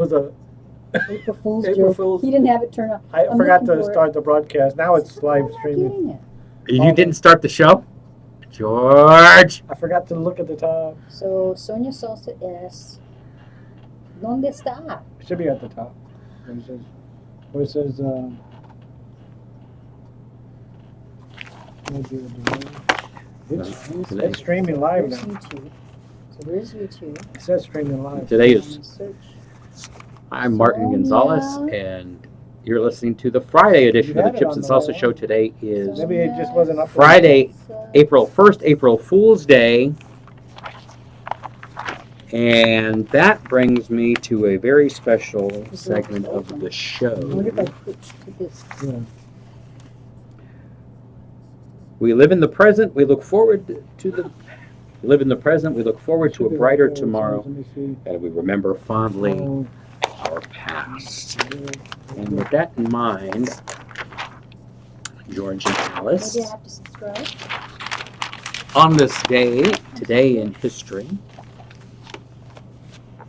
was a April Fool's April joke. Fool's. He didn't have it turned on. I I'm forgot looking to for it. start the broadcast. Now it's I'm live not streaming. getting it. You didn't start the show? George! I forgot to look at the top. So, Sonia Salsa S. ¿Dónde está? It should be at the top. Where it says it's streaming live There's now. YouTube. So there's YouTube. It says streaming live. Today I'm is gonna search. I'm Martin Sonia. Gonzalez, and you're listening to the Friday edition You of had the it Chips on and the Salsa right Show. one. Today is Maybe it just wasn't up there. Friday, April 1st, April Fool's Day. And that brings me to a very special segment of the I wonder show. if I put this. Yeah. We live in the present. We look forward to the. We live in the present. We look forward to a brighter tomorrow, Let me see. and we remember fondly Oh, our past. And with that in mind, George and Alice, Maybe I have to subscribe. on this day, today in history,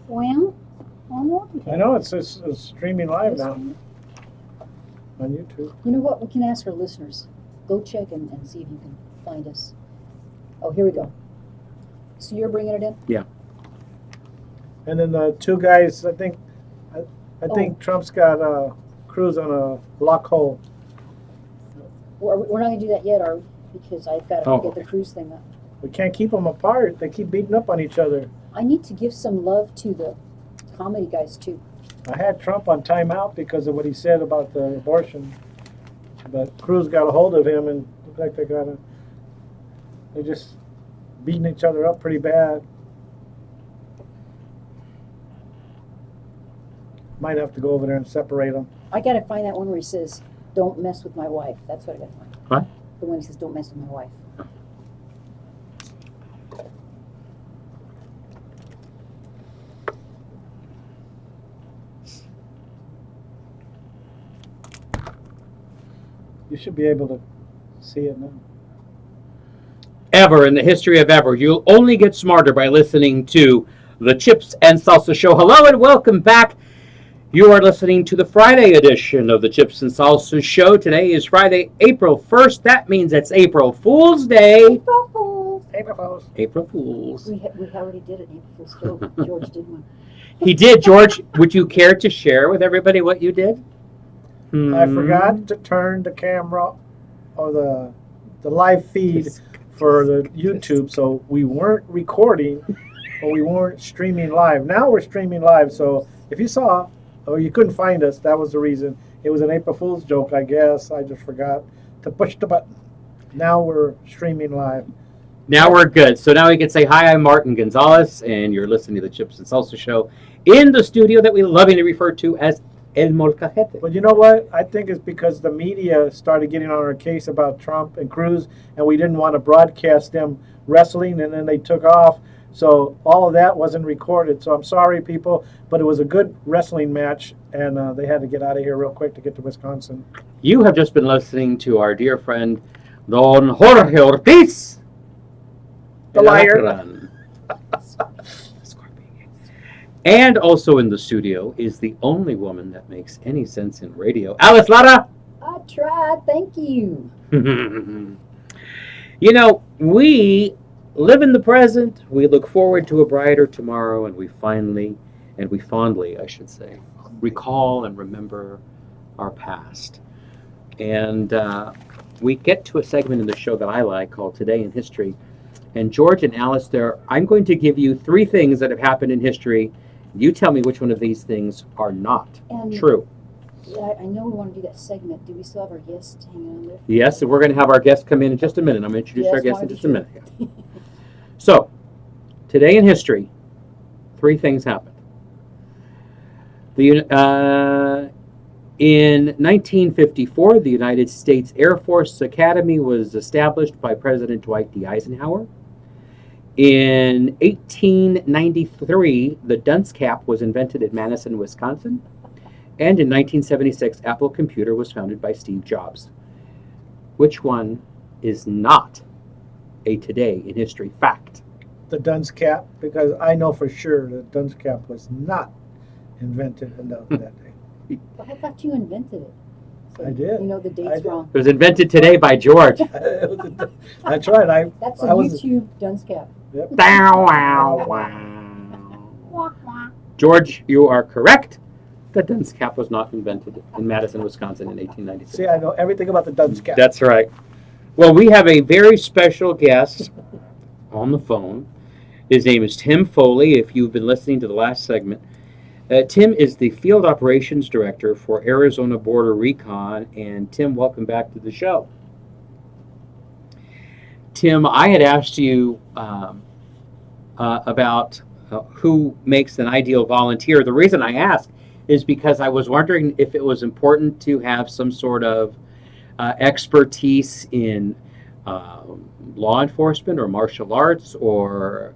Well, I'm I know it's streaming live now on YouTube. You know what? We can ask our listeners. Go check and see if you can find us. Oh, here we go. So you're bringing it in? And then the two guys, I think Oh. Trump's got Cruz on a lock hole. We're not going to do that yet, are we? Because I've got to Oh, get okay. the cruise thing up. We can't keep them apart. They keep beating up on each other. I need to give some love to the comedy guys, too. I had Trump on timeout because of what he said about the abortion, but Cruz got a hold of him and looked like they're just beating each other up pretty bad. Might have to go over there and separate them. I got to find that one where he says, "Don't mess with my wife." That's what I got to find. What? The one he says, "Don't mess with my wife." You should be able to see it now. ever in the history of ever. You'll only get smarter by listening to the Chips and Salsa Show. Hello and welcome back. You are listening to the Friday edition of the Chips and Salsa Show. Today is Friday, April 1st. That means it's April Fool's Day. April Fools. April Fools. April Fools. We already did it. April Fool's joke. George did one. He did. George, would you care to share with everybody what you did? I forgot to turn the camera or the live feed for the YouTube, so we weren't recording or we weren't streaming live. Now we're streaming live, so if you saw or you couldn't find us, that was the reason. It was an April Fool's joke, I guess. I just forgot to push the button. Now we're streaming live. Now we're good. So now we can say, hi, I'm Martin Gonzalez, and you're listening to the Chips and Salsa Show in the studio that we lovingly refer to as El Molcajete. But you know what? I think it's because the media started getting on our case about Trump and Cruz, and we didn't want to broadcast them wrestling, and then they took off. So all of that wasn't recorded. So I'm sorry, people, but it was a good wrestling match, and they had to get out of here real quick to get to Wisconsin. You have just been listening to our dear friend, Don Jorge Ortiz. The liar. Alacran. And also in the studio is the only woman that makes any sense in radio, Alice Lara. I tried. Thank you. You know, we live in the present. We look forward to a brighter tomorrow, and we fondly, I should say, recall and remember our past. And we get to a segment in the show that I like called Today in History. And George and Alice, I'm going to give you 3 things that have happened in history. You tell me which one of these things are not And true. I know we want to do that segment. Do we still have our guests hanging on there? Yes, and we're going to have our guests come in just a minute. I'm going to introduce Yes, our guests in wanted to just a minute. So, today in history, 3 things happened. In 1954, the United States Air Force Academy was established by President Dwight D. Eisenhower. In 1893, the dunce cap was invented in Madison, Wisconsin. And in 1976, Apple Computer was founded by Steve Jobs. Which one is not a today in history fact? The dunce cap, because I know for sure that dunce cap was not invented in that day. But I thought you invented it. So I did. You know the I date's did. wrong. It was invented today by George. That's right. That's I a was. YouTube dunce cap. Yep. Bow, wow, wow. George, you are correct. The dunce cap was not invented in Madison, Wisconsin in 1896. See, I know everything about the dunce cap. That's right. Well, we have a very special guest on the phone. His name is Tim Foley, if you've been listening to the last segment. Tim is the Field Operations Director for Arizona Border Recon. And Tim, welcome back to the show. Tim, I had asked you about who makes an ideal volunteer. The reason I asked is because I was wondering if it was important to have some sort of expertise in law enforcement or martial arts or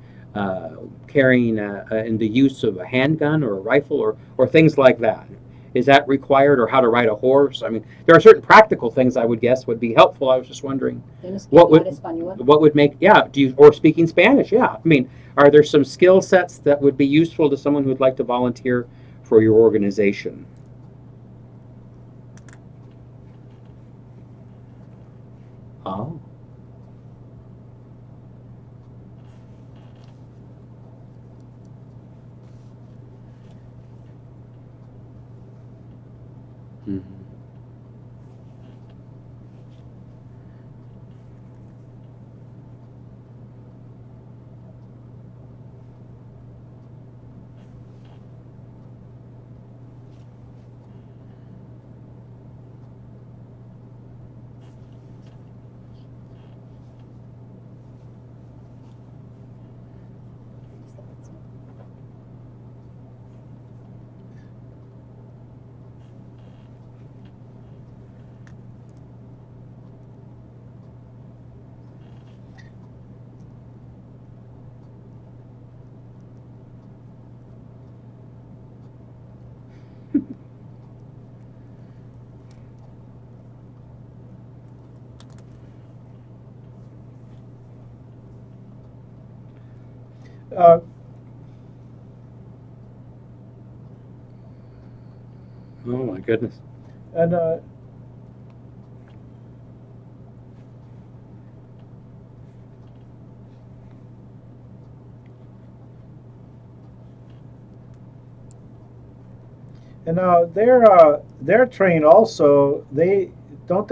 carrying in the use of a handgun or a rifle or things like that. Is that required, or how to ride a horse? I mean, there are certain practical things I would guess would be helpful. I was just wondering what would make, or speaking Spanish, yeah. I mean, are there some skill sets that would be useful to someone who would like to volunteer for your organization? Oh. Mhm. Uh, Oh my goodness. and they're trained also. They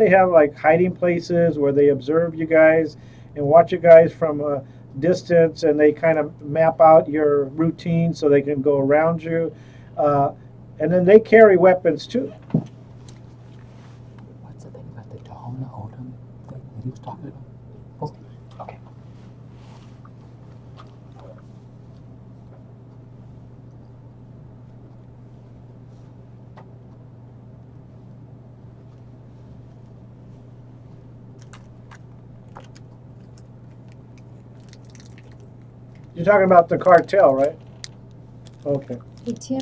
have like hiding places where they observe you guys and watch you guys from a distance, and they kind of map out your routine so they can go around you, and then they carry weapons too. What's the thing about the Tohono O'odham thing that he was talking about? Oh, okay. You're talking about the cartel, right? Okay. Hey Tim,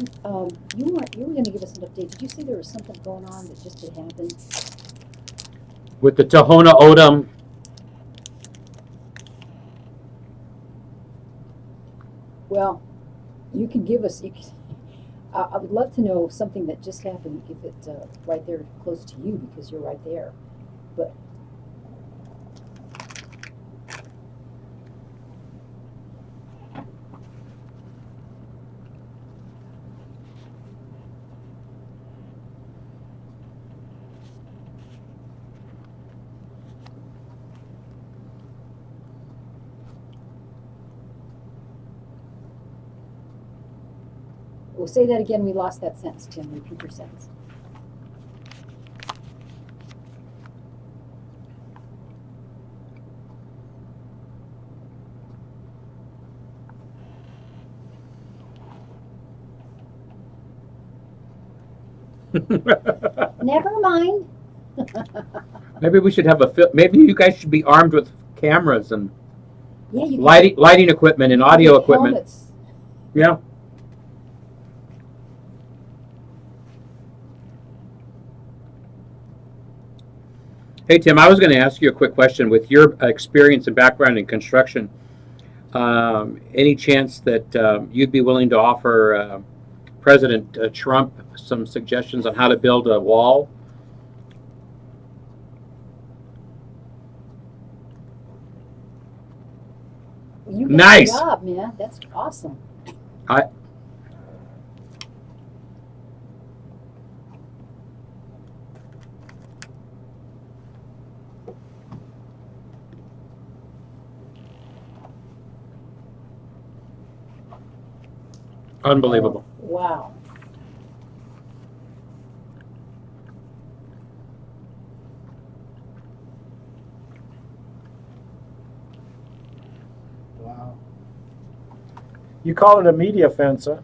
you were going to give us an update. Did you say there was something going on that just had happened? With the Tohono O'odham. Well, you can give us. I would love to know something that just happened. If it's right there close to you, because you're right there. But we'll say that again. We lost that sentence, Tim. Repeat your sentence. Never mind. Maybe we should have maybe you guys should be armed with cameras and Yeah, you can lighting equipment and audio equipment. Helmets. Yeah. Hey Tim, I was going to ask you a quick question. With your experience and background in construction, any chance that you'd be willing to offer President Trump some suggestions on how to build a wall. You got Nice. the job, man. That's awesome. Unbelievable. Wow. Wow. You call it a media fence, huh?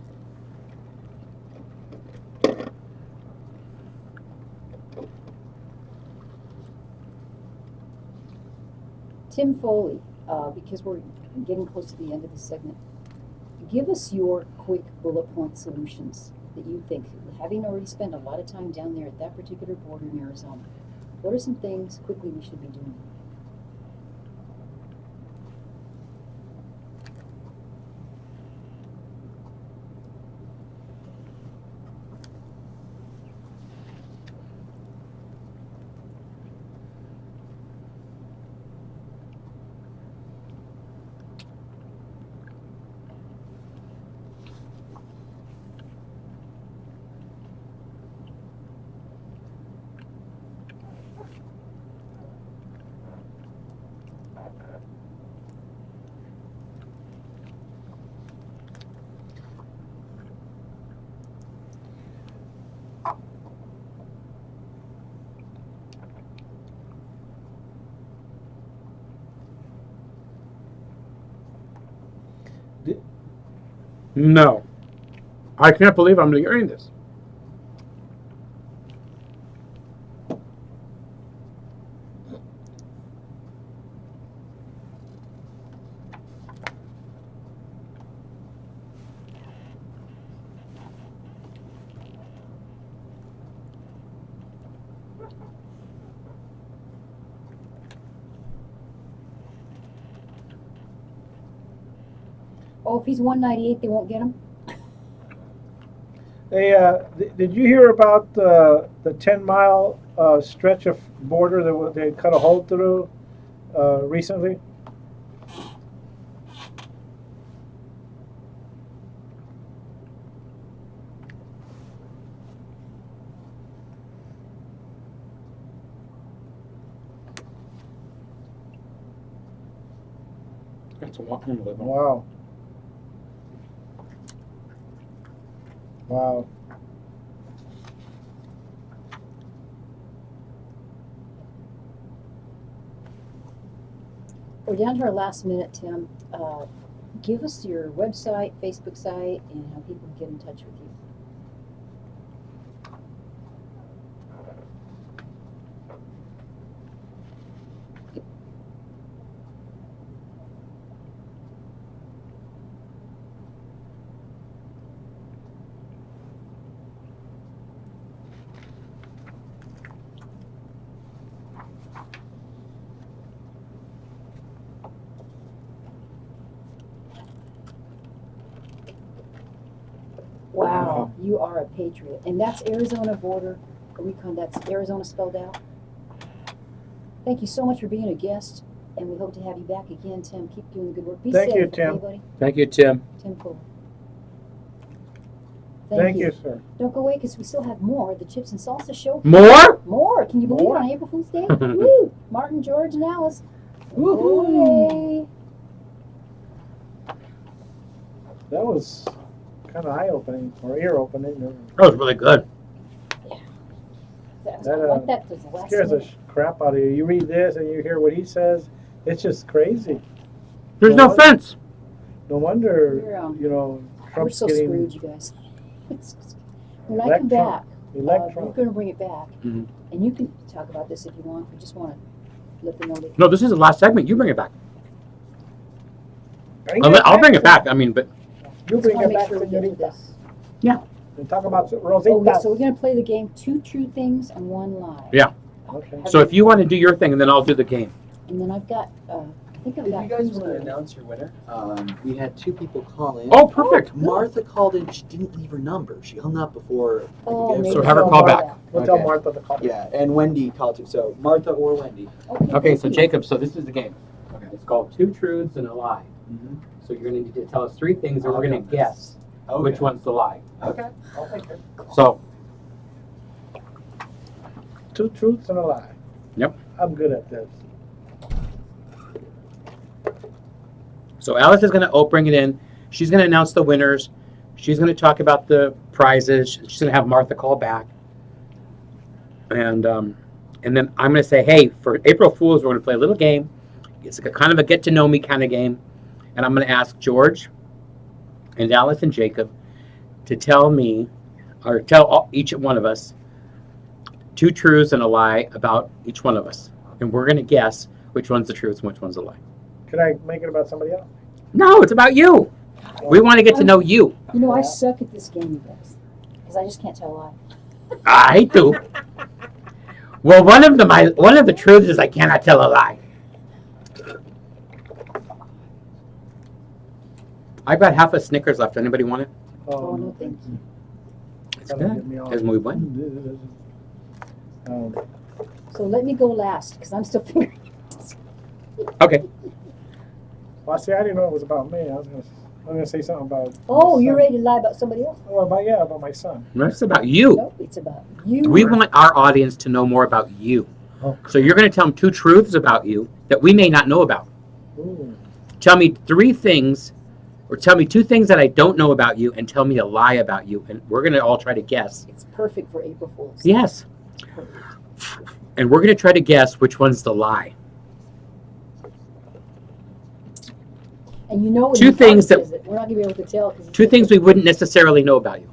Tim Foley, because we're getting close to the end of the segment, give us your quick bullet point solutions that you think, having already spent a lot of time down there at that particular border in Arizona, what are some things quickly we should be doing? No. I can't believe I'm hearing this. Oh, if he's 198, they won't get him? Hey, did you hear about the 10-mile stretch of border that they cut a hole through recently? That's a lot. Unbelievable. Wow. Wow. We're down to our last minute, Tim. Give us your website, Facebook site, and how people can get in touch with you. Wow, you are a patriot. And that's Arizona border, recon, that's Arizona spelled out. Thank you so much for being a guest, and we hope to have you back again, Tim. Keep doing the good work. Be Thank safe, you, Tim. okay, buddy? Thank you, Tim. Tim Fuller. Thank you, sir. Don't go away, because we still have more of the Chips and Salsa show. More? More? Can you believe More? it, on April Fool's Day? Woo! Martin, George, and Alice. Woo! That was kind of eye-opening or ear-opening. That was really good. I That, like that. There's the last Scares the minute. crap out of you. You read this and you hear what he says. It's just crazy. There's no fence. No wonder, We're, you know, We're Trump's so getting screwed, you guys. When I come back, elect we're Trump. going to bring it back, Mhm. and you can talk about this if you want. I just want to let them know that. No, this is the last segment. You bring it back. Bring I'll bring it back. I mean, but You Just bring want it to make back, sure we get to señorita. this. And talk about Oh, Rosita. yeah, so we're going to play the game, 2 true things and 1 lie. Yeah. Okay. so if you want to do your thing, and then I'll do the game. And then I've got, I think I've If got you guys clues want to here. announce your winner, we had 2 people call in. Oh, perfect. Martha called in. She didn't leave her number. She hung up before. I Oh, could get maybe So have her I'll call do back. that. We'll tell Okay. Martha to call. Yeah, and Wendy called too. So Martha or Wendy. Okay, so thank you. Jacob, so this is the game. Okay. It's called 2 Truths and a Lie. Mm-hmm. So you're going to need to tell us 3 things, and we're Okay. going to guess which one's the lie. Okay, I'll take it. So, 2 truths and a lie. Yep. I'm good at this. so Alice is going to bring it in. She's going to announce the winners. She's going to talk about the prizes. She's going to have Martha call back. And then I'm going to say, hey, for April Fools, we're going to play a little game. It's like a kind of a get-to-know-me kind of game. And I'm going to ask George and Alice and Jacob to tell me, or tell each one of us, 2 truths and a lie about each one of us. And we're going to guess which one's the truth and which one's the lie. Could I make it about somebody else? No, it's about you. We want to get to know you. You know, I suck at this game, you guys. Because I just can't tell a lie. I do. Well, one of the truths is I cannot tell a lie. I've got half a Snickers left. Anybody want it? Oh, no, thank you. It's That'll good. get me all- Es muy bueno. So let me go last, because I'm still figuring Okay. Well, see, I didn't know it was about me. I was gonna say something about. Oh, my you're son. ready to lie about somebody else? Oh, about my son. That's about you. Nope, it's about you. We want our audience to know more about you. Oh. So you're going to tell them 2 truths about you that we may not know about. Ooh. Tell me 3 things, or tell me 2 things that I don't know about you, and tell me a lie about you. And we're going to all try to guess. It's perfect for April Fools. Yes. Perfect. And we're going to try to guess which one's the lie. And you know, when 2 he things that- says it, we're not going to be able to tell. 2 things we wouldn't necessarily know about you.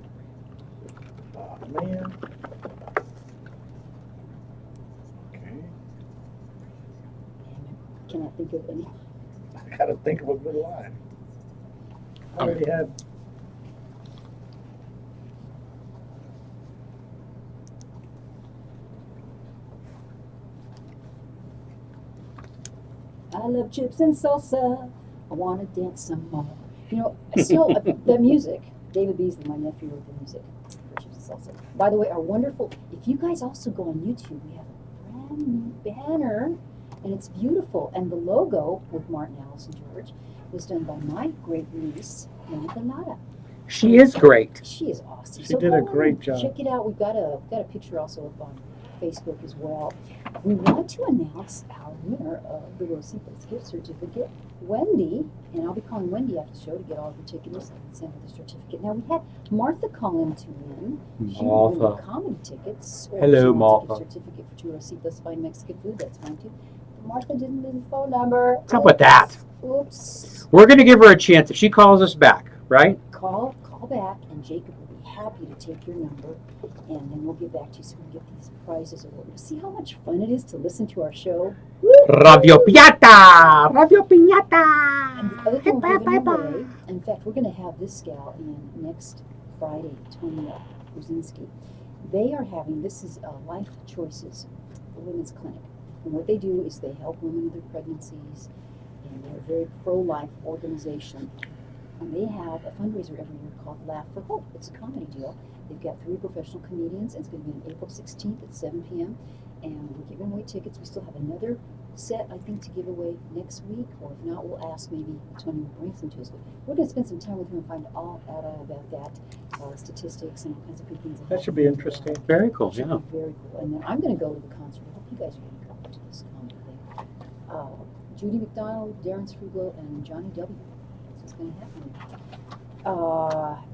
Oh, man. Okay. Cannot think of any. I gotta think of a good lie. I already had. I love chips and salsa. I want to dance some more. You know, I still, the music, David Beasley, my nephew, wrote the music for chips and salsa. By the way, our wonderful, if you guys also go on YouTube, we have a brand new banner, and it's beautiful. And the logo with Martin, Alice, and George was done by my great niece, Monica Nada. She is great. She is awesome. She did a go on great and job. Check it out. We've got a picture also up on Facebook as well. We want to announce our winner of the Rositas gift certificate, Wendy, and I'll be calling Wendy after the show to get all of her tickets and send her the certificate. Now we had Martha call in to win. She won the Martha. comedy tickets. Or Hello, she wants Martha. a gift certificate for 2 Rositas fine Mexican food. That's fine too. Martha didn't leave a phone number. What's up with that? Oops. We're going to give her a chance if she calls us back, right? Call back, and Jacob will be happy to take your number, and then we'll get back to you so we can get these prizes awarded. See how much fun it is to listen to our show? Woo! Radio Piñata! Radio And the Piñata! other thing we're giving away, in fact, we're going to have this gal in next Friday, Tonya Brzezinski. They are having, this is Life Choices Women's Clinic. And what they do is they help women with their pregnancies, and they're a very pro-life organization. And they have a fundraiser every year called Laugh for Hope. It's a comedy deal. They've got 3 professional comedians. It's going to be on April 16th at 7 p.m. And we're giving away tickets. We still have another set, I think, to give away next week. Or if not, we'll ask maybe Tony will bring some to us. But we're going to spend some time with her and find out all about that, statistics and all kinds of good things. That should be interesting. Very cool, Should yeah. be very cool. And then I'm going to go to the concert. I hope you guys are going to come to this comedy thing. Judy McDonald, Darren Sruglo, and Johnny W. That's what's going to happen.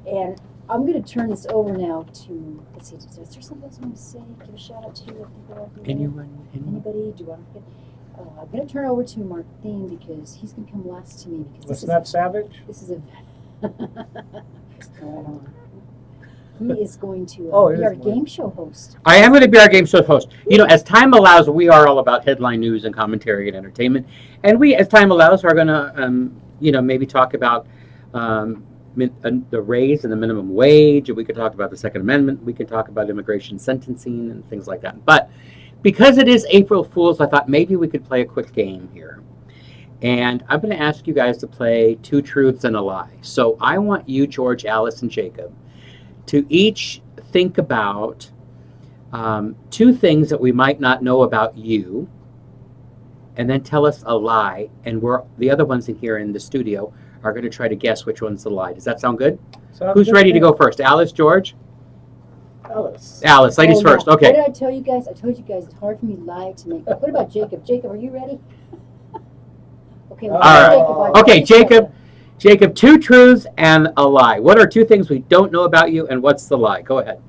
And I'm going to turn this over now to, let's see, is there something else I want to say? Give a shout out to if people are here. Anyone? Anybody? Do you want to get? I'm going to turn it over to Martin because he's going to come last to me because Let's not savage. this is a. He is going to Oh, it be is our Martin. game show host. I am going to be our game show host. You know, as time allows, we are all about headline news and commentary and entertainment. And we, as time allows, are going to, maybe talk about the raise in the minimum wage. And we could talk about the Second Amendment. We could talk about immigration sentencing and things like that. But because it is April Fool's, I thought maybe we could play a quick game here. And I'm going to ask you guys to play Two Truths and a Lie. So I want you, George, Alice, and Jacob, to each think about two things that we might not know about you, and then tell us a lie. And the other ones in here in the studio are going to try to guess which one's the lie. Does that sound good? Sounds Who's good ready to me. go first? Alice, George? Alice. Alice, ladies Oh, first. yeah. What Okay. did I tell you guys? I told you guys it's hard for me to lie to make. What about Jacob? Jacob, are you ready? Okay. Well, All right. Okay, Jacob. Jacob, two truths and a lie. What are two things we don't know about you, and what's the lie? Go ahead.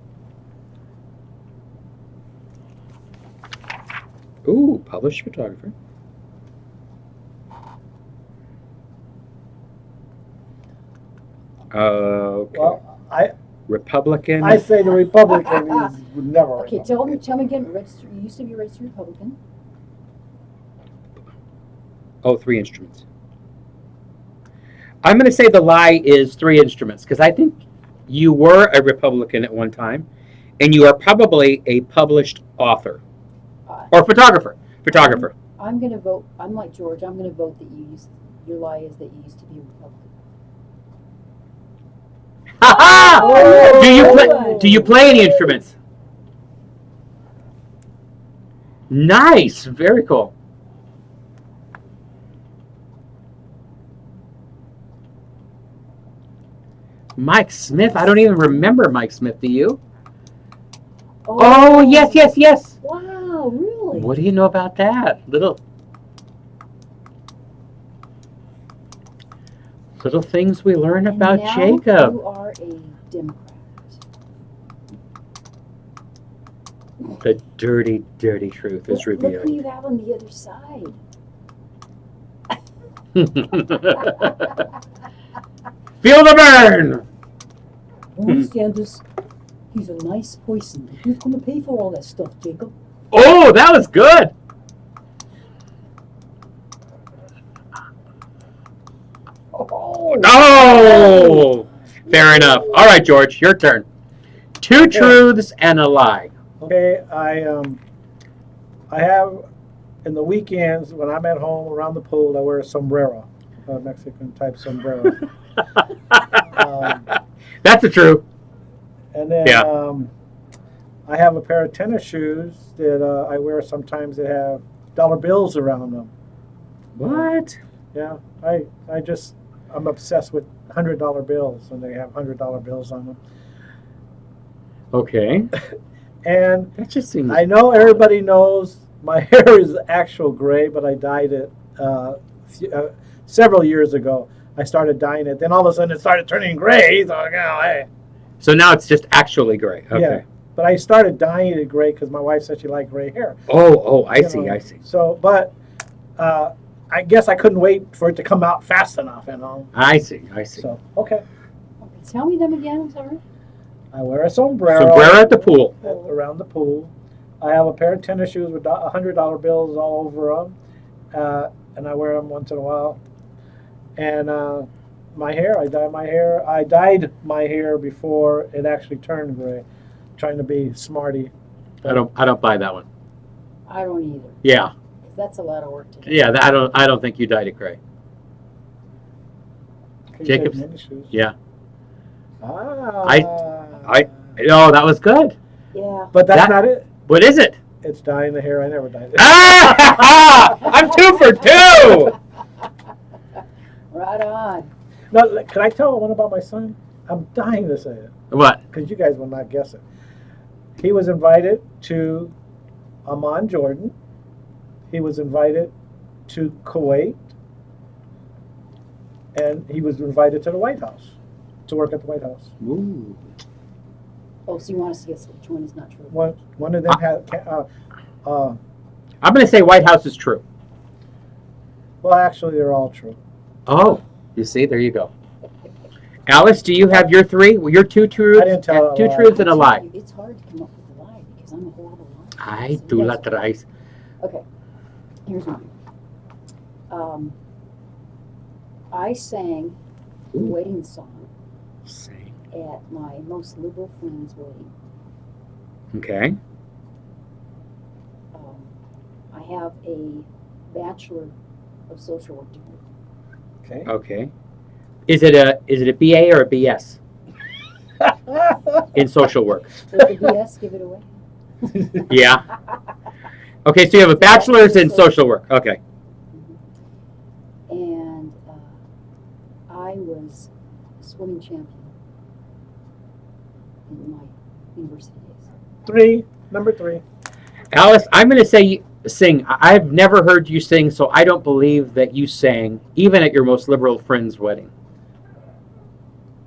Ooh, published photographer. Okay. Well, Republican. I say the Republican is never. Okay, tell me again. Registered. You used to be a registered Republican. Oh, three instruments. I'm going to say the lie is three instruments because I think you were a Republican at one time, and you are probably a published author or photographer. Photographer. I'm gonna vote. I'm like George. I'm gonna vote that your lie is that you used to be a Republican. Ha ha! Oh! Do you play any instruments? Nice, very cool. Mike Smith. I don't even remember Mike Smith. Do you? Oh, yes, yes, yes. Wow, really? What do you know about that? Little things we learn And about now Jacob. You are a Democrat. The dirty, dirty truth is Look who revealed. you have on the other side. Feel the burn. Don't stand this. He's a nice person. Who's going to pay for all that stuff, Jacob? Oh, that was good. Oh! Oh, fair enough. All right, George, your turn. Two truths and a lie. Okay, I have in the weekends when I'm at home around the pool, I wear a sombrero, a Mexican type sombrero. That's the truth. And then Yeah. I have a pair of tennis shoes that I wear sometimes that have dollar bills around them. What? Yeah, I'm obsessed with $100 bills, and they have $100 bills on them. Okay. And That just seems. I know everybody knows my hair is actual gray, but I dyed it several years ago. I started dyeing it. Then all of a sudden it started turning gray. So, hey. So now it's just actually gray. Okay. Yeah. But I started dyeing it gray because my wife said she liked gray hair. Oh, I You see, know. I see. So, but I guess I couldn't wait for it to come out fast enough, I see. So, okay. Okay, tell me them again. I'm sorry. I wear a sombrero. Sombrero at the pool. Around the pool. I have a pair of tennis shoes with $100 bills all over them, and I wear them once in a while. And my hair, I dye my hair. I dyed my hair before it actually turned gray, trying to be smarty. I don't buy that one. I don't either. Yeah. 'Cause that's a lot of work to do. Yeah, I don't think you dyed it gray. You Jacob's- said tennis shoes. Yeah. Ah. Oh, that was good. Yeah. But that's That- not it. What is it? It's dyeing the hair. I never dyed it. Ah! I'm 2 for 2. Right on. No, can I tell one about my son? I'm dying to say it What? because you guys will not guess it. He was invited to Amman, Jordan. He was invited to Kuwait. And he was invited to the White House, to work at the White House. Ooh. Oh, so you want us to guess which one is not true? One of them had, I'm going to say White House is true. well, actually, they're all true. Oh, you see, there you go. Alice, do you have your three? Well, your two truths, I didn't tell a two lie. truths and a lie. It's hard to come up with a lie because I'm a horrible liar. Ay, So tú you la guys- traes. Okay, here's mine. I sang the Ooh. wedding song Sing. at my most liberal friend's wedding. Okay. I have a Bachelor of social work degree. Okay. Okay. Is it a BA or a BS in social work? So the BS, give it away. Yeah. Okay, so you have a bachelor's in social work. Okay. And I was a swimming champion in my university days. Number 3. Alice, I'm going to say sing. I've never heard you sing, so I don't believe that you sang, even at your most liberal friend's wedding.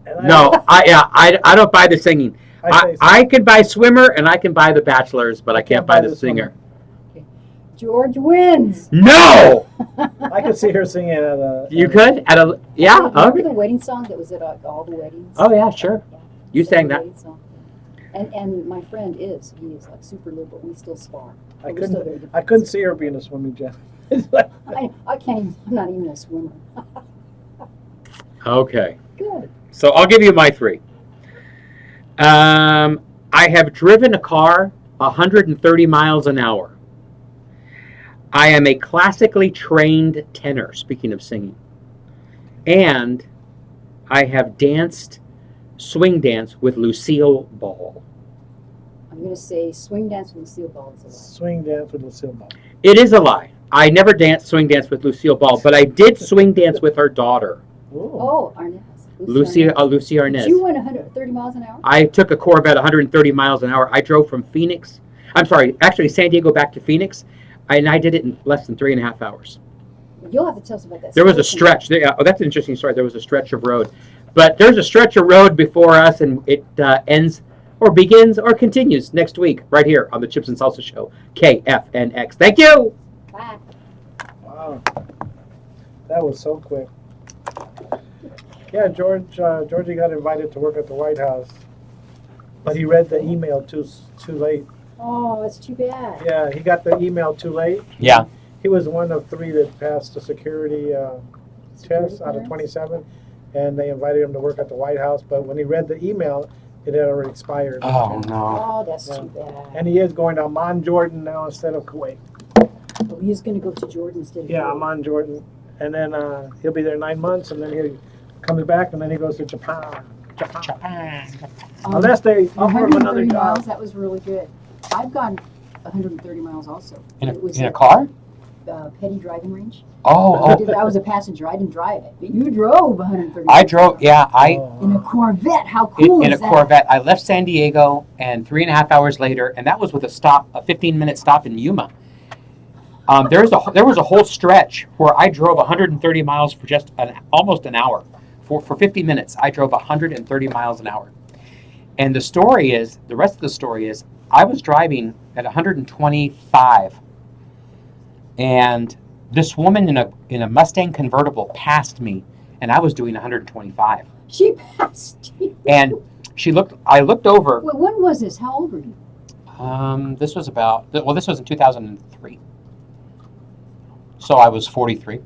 And No, I don't buy the singing. I I can buy swimmer and I can buy the bachelor's, but I can't buy the singer. George wins. No! I could see her singing at a. You could? At a yeah? Remember Okay. the wedding song that was at all the weddings? Oh yeah, sure. Yeah. You sang The that. wedding song. And my friend he is like super liberal. We still spar. I But we're still very I couldn't see her being a swimming champion. I can't even, I'm not even a swimmer. Okay. Good. So I'll give you my 3. I have driven a car 130 miles an hour. I am a classically trained tenor, speaking of singing. And I have danced swing dance with Lucille Ball. I'm going to say swing dance with Lucille Ball is a lie. Swing dance with Lucille Ball. It is a lie. I never danced swing dance with Lucille Ball, but I did swing dance with her daughter, Ooh. Oh, Arnaz. Lucy Did Arnaz. you went 130 miles an hour? I took a Corvette 130 miles an hour. I drove from Phoenix. I'm sorry, actually San Diego back to Phoenix, and I did it in less than 3.5 hours. You'll have to tell us about that. There was a story. stretch. Oh, that's an interesting story. There was a stretch of road. But there's a stretch of road before us, and it ends or begins or continues next week right here on the Chips and Salsa Show, KFNX. Thank you. Bye. Wow. That was so quick. Yeah, Georgie got invited to work at the White House, but he read the email too late. Oh, it's too bad. Yeah, he got the email too late. Yeah. He was one of 3 that passed the security test out of clearance? 27, and they invited him to work at the White House. But when he read the email, it had already expired. Oh no. Oh, that's Yeah. too bad. And he is going to Amman, Jordan now instead of Kuwait. Oh, he's going to go to Jordan instead of Yeah, Kuwait. Amman, Jordan, and then he'll be there 9 months, and then he comes back, and then he goes to Japan. Unless they offer him 130 another miles, job. that was really good. I've gone 130 miles also. In It was a at, car? Petty driving range. Oh, I was a passenger. I didn't drive it. But you drove 130 I miles. drove. Yeah, In a Corvette. How cool in is a that? Corvette. I left San Diego, and 3.5 hours later, and that was with a 15-minute stop in Yuma. There was a whole stretch where I drove 130 miles for just almost an hour. For 50 minutes, I drove 130 miles an hour. And the rest of the story is, I was driving at 125, and this woman in a Mustang convertible passed me, and I was doing 125. She passed you. And I looked over. Well, when was this? How old were you? This was in 2003. So I was 43.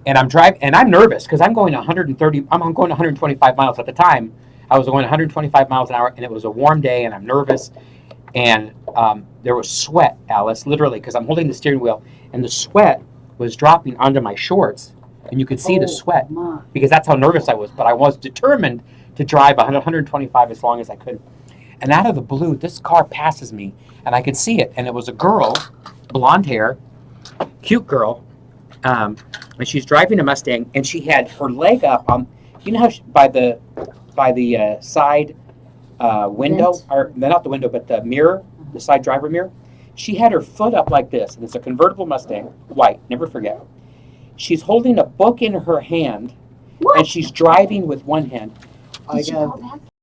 And I'm nervous because I'm going 125 miles at the time. I was going 125 miles an hour, and it was a warm day, and I'm nervous. And there was sweat, Alice, literally, because I'm holding the steering wheel, and the sweat was dropping onto my shorts, and you could see the sweat My. because that's how nervous I was. But I was determined to drive 125 as long as I could. And out of the blue, this car passes me, and I could see it, and it was a girl, blonde hair, cute girl, and she's driving a Mustang, and she had her leg up on, you know how by the side window, Vent. or not the window, but the mirror, the side driver mirror. She had her foot up like this, and it's a convertible Mustang, white, never forget. She's holding a book in her hand, What? and she's driving with one hand. Did she call back?